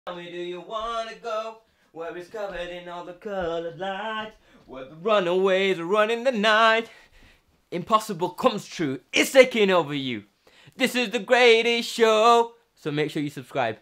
Tell me, do you wanna go where it's covered in all the colored lights, where the runaways are running the night? Impossible comes true. It's taking over you. This is the greatest show. So make sure you subscribe.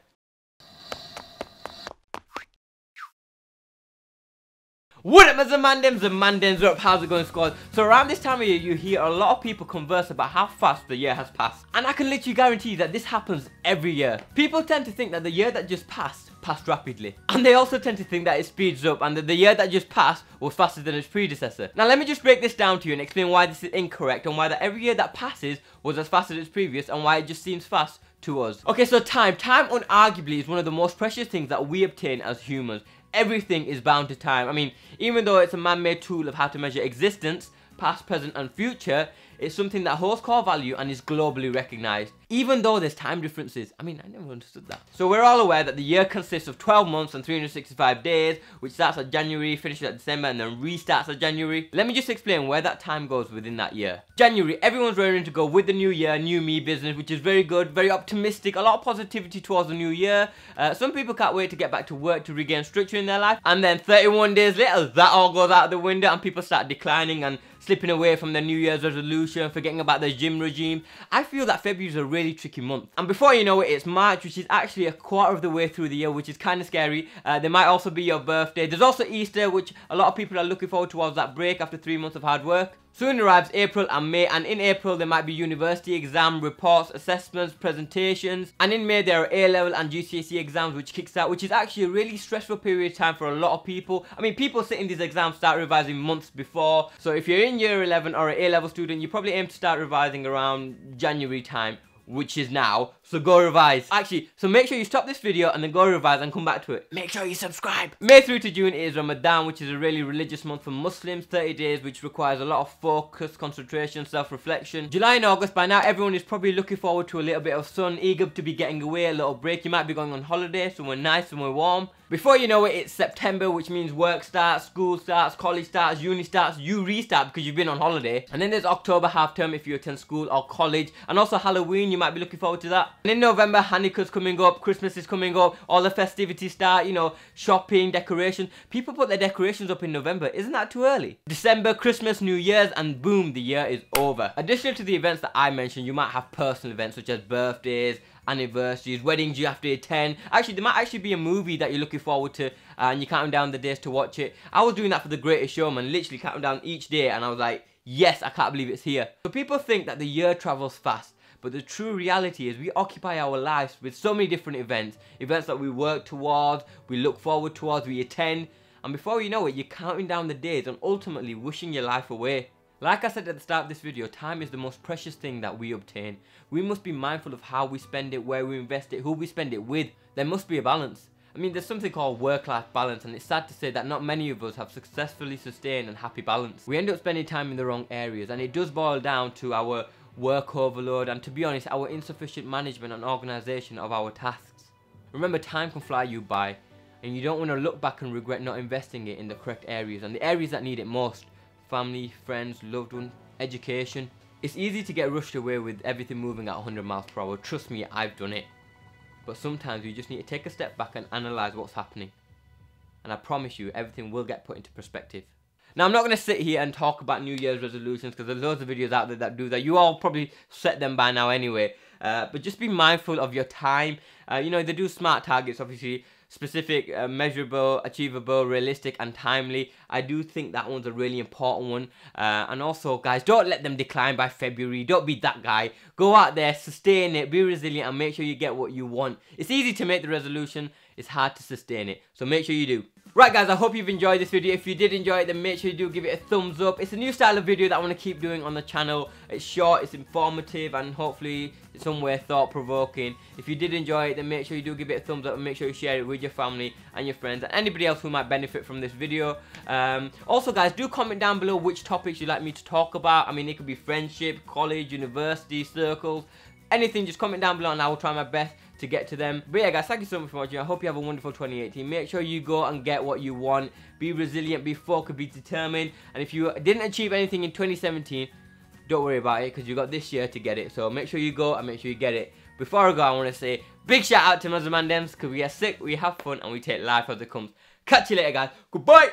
What up my ZamanDems up, how's it going squad? So around this time of year you hear a lot of people converse about how fast the year has passed. And I can literally guarantee that this happens every year. People tend to think that the year that just passed rapidly. And they also tend to think that it speeds up and that the year that just passed was faster than its predecessor. Now let me just break this down to you and explain why this is incorrect and why that every year that passes was as fast as its previous and why it just seems fast to us. Okay, so time unarguably is one of the most precious things that we obtain as humans. Everything is bound to time. I mean, even though it's a man-made tool of how to measure existence, past, present and future, it's something that holds core value and is globally recognized. Even though there's time differences. I mean, I never understood that. So we're all aware that the year consists of 12 months and 365 days, which starts at January, finishes at December and then restarts at January. Let me just explain where that time goes within that year. January, everyone's raring to go with the new year, new me business, which is very good, very optimistic, a lot of positivity towards the new year. Some people can't wait to get back to work to regain structure in their life. And then 31 days later, that all goes out the window and people start declining and slipping away from their New Year's resolution, forgetting about their gym regime. I feel that February is a really tricky month. And before you know it, it's March, which is actually a quarter of the way through the year, which is kind of scary. There might also be your birthday. There's also Easter, which a lot of people are looking forward towards that break after 3 months of hard work. Soon arrives April and May, and in April there might be university exam, reports, assessments, presentations, and in May there are A-level and GCSE exams which kicks out, which is actually a really stressful period of time for a lot of people. I mean, people sitting these exams start revising months before, so if you're in year 11 or an A-level student, you probably aim to start revising around January time, which is now, so go revise. Actually, so make sure you stop this video and then go revise and come back to it. Make sure you subscribe. May through to June is Ramadan, which is a really religious month for Muslims, 30 days, which requires a lot of focus, concentration, self-reflection. July and August, by now everyone is probably looking forward to a little bit of sun, eager to be getting away, a little break. You might be going on holiday, somewhere nice, somewhere warm. Before you know it, it's September, which means work starts, school starts, college starts, uni starts, you restart because you've been on holiday. And then there's October half term if you attend school or college. And also Halloween, you might be looking forward to that. And in November, Hanukkah's coming up, Christmas is coming up, all the festivities start, you know, shopping, decoration. People put their decorations up in November, isn't that too early? December, Christmas, New Year's, and boom, the year is over. Additionally to the events that I mentioned, you might have personal events such as birthdays, anniversaries, weddings you have to attend. Actually, there might actually be a movie that you're looking forward to and you're counting down the days to watch it. I was doing that for The Greatest Showman, literally counting down each day, and I was like, yes, I can't believe it's here. So people think that the year travels fast, but the true reality is we occupy our lives with so many different events that we work towards, we look forward towards, we attend, and before you know it, you're counting down the days and ultimately wishing your life away. Like I said at the start of this video, time is the most precious thing that we obtain. We must be mindful of how we spend it, where we invest it, who we spend it with. There must be a balance. I mean, there's something called work-life balance, and it's sad to say that not many of us have successfully sustained and happy balance. We end up spending time in the wrong areas, and it does boil down to our work overload and, to be honest, our insufficient management and organisation of our tasks. Remember, time can fly you by, and you don't want to look back and regret not investing it in the correct areas and the areas that need it most. Family, friends, loved ones, education. It's easy to get rushed away with everything moving at 100 miles per hour. Trust me, I've done it. But sometimes you just need to take a step back and analyse what's happening. And I promise you, everything will get put into perspective. Now, I'm not going to sit here and talk about New Year's resolutions because there's loads of videos out there that do that. You all probably set them by now anyway. But just be mindful of your time. You know, they do SMART targets, obviously. Specific, measurable, achievable, realistic and timely. I do think that one's a really important one. And also, guys, don't let them decline by February. Don't be that guy. Go out there, sustain it, be resilient and make sure you get what you want. It's easy to make the resolution. It's hard to sustain it. So make sure you do. Right guys, I hope you've enjoyed this video. If you did enjoy it, then make sure you do give it a thumbs up. It's a new style of video that I want to keep doing on the channel. It's short, it's informative, and hopefully it's somewhere thought-provoking. If you did enjoy it, then make sure you do give it a thumbs up and make sure you share it with your family and your friends and anybody else who might benefit from this video. Also guys, do comment down below which topics you'd like me to talk about. I mean, it could be friendship, college, university, circles, anything. Just comment down below and I will try my best to get to them. But yeah guys, thank you so much for watching. I hope you have a wonderful 2018. Make sure you go and get what you want. Be resilient, be focused, be determined. And if you didn't achieve anything in 2017, don't worry about it because you got this year to get it. So make sure you go and make sure you get it. Before I go, I want to say big shout out to my ZamanDems because we are sick, we have fun, and we take life as it comes. Catch you later, guys. Goodbye.